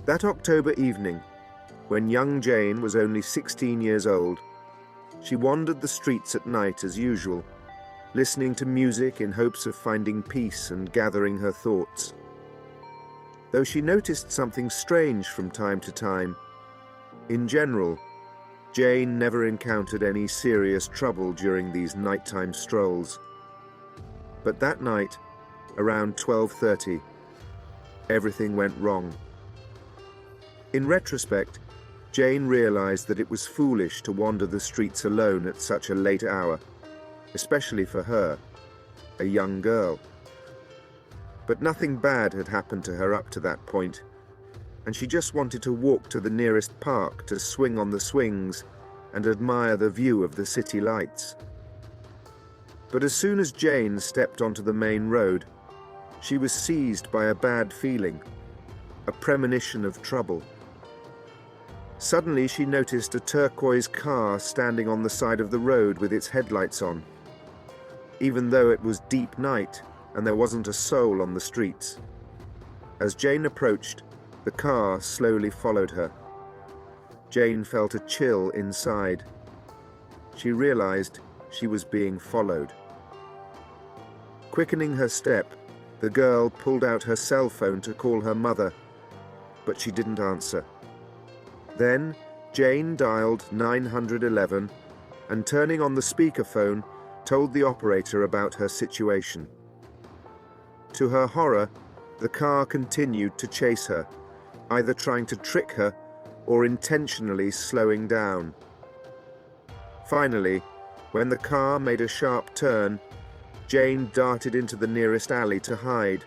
That October evening, when young Jane was only 16 years old, she wandered the streets at night as usual, listening to music in hopes of finding peace and gathering her thoughts. Though she noticed something strange from time to time, in general, Jane never encountered any serious trouble during these nighttime strolls. But that night, around 12:30, everything went wrong. In retrospect, Jane realized that it was foolish to wander the streets alone at such a late hour, especially for her, a young girl. But nothing bad had happened to her up to that point, and she just wanted to walk to the nearest park to swing on the swings and admire the view of the city lights. But as soon as Jane stepped onto the main road, she was seized by a bad feeling, a premonition of trouble. Suddenly she noticed a turquoise car standing on the side of the road with its headlights on, even though it was deep night and there wasn't a soul on the streets. As Jane approached, the car slowly followed her. Jane felt a chill inside. She realized she was being followed. Quickening her step, the girl pulled out her cell phone to call her mother, but she didn't answer. Then Jane dialed 911 and, turning on the speakerphone, told the operator about her situation. To her horror, the car continued to chase her, either trying to trick her or intentionally slowing down. Finally, when the car made a sharp turn, Jane darted into the nearest alley to hide.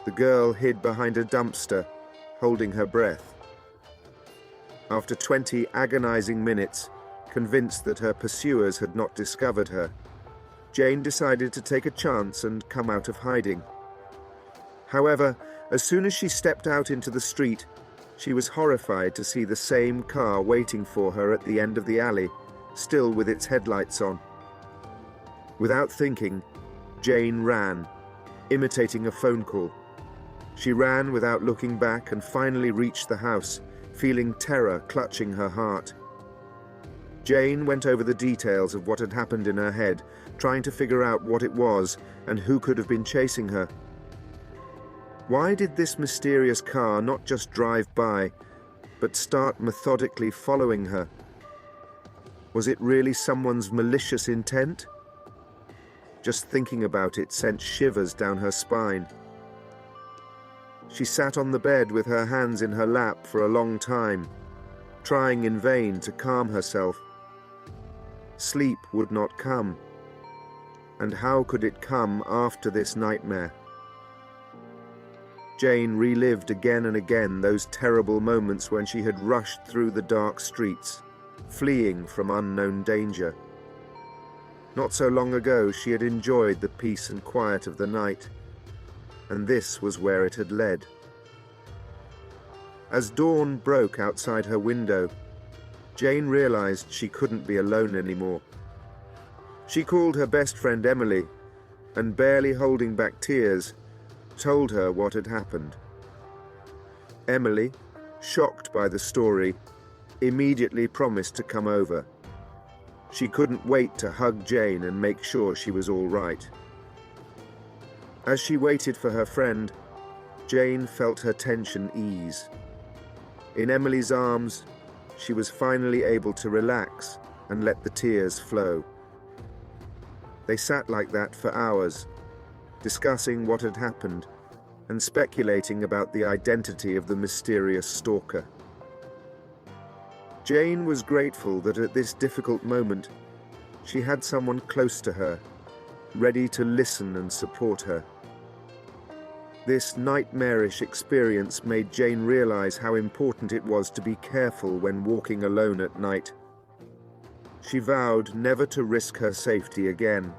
The girl hid behind a dumpster, holding her breath. After 20 agonizing minutes, convinced that her pursuers had not discovered her, Jane decided to take a chance and come out of hiding. However, as soon as she stepped out into the street, she was horrified to see the same car waiting for her at the end of the alley, still with its headlights on. Without thinking, Jane ran, imitating a phone call. She ran without looking back and finally reached the house, feeling terror clutching her heart. Jane went over the details of what had happened in her head, trying to figure out what it was and who could have been chasing her. Why did this mysterious car not just drive by, but start methodically following her? Was it really someone's malicious intent? Just thinking about it sent shivers down her spine. She sat on the bed with her hands in her lap for a long time, trying in vain to calm herself. Sleep would not come. And how could it come after this nightmare? Jane relived again and again those terrible moments when she had rushed through the dark streets, fleeing from unknown danger. Not so long ago, she had enjoyed the peace and quiet of the night, and this was where it had led. As dawn broke outside her window, Jane realized she couldn't be alone anymore. She called her best friend Emily, and barely holding back tears, told her what had happened. Emily, shocked by the story, immediately promised to come over. She couldn't wait to hug Jane and make sure she was all right. As she waited for her friend, Jane felt her tension ease. In Emily's arms, she was finally able to relax and let the tears flow. They sat like that for hours, discussing what had happened and speculating about the identity of the mysterious stalker. Jane was grateful that at this difficult moment, she had someone close to her, ready to listen and support her. This nightmarish experience made Jane realize how important it was to be careful when walking alone at night. She vowed never to risk her safety again.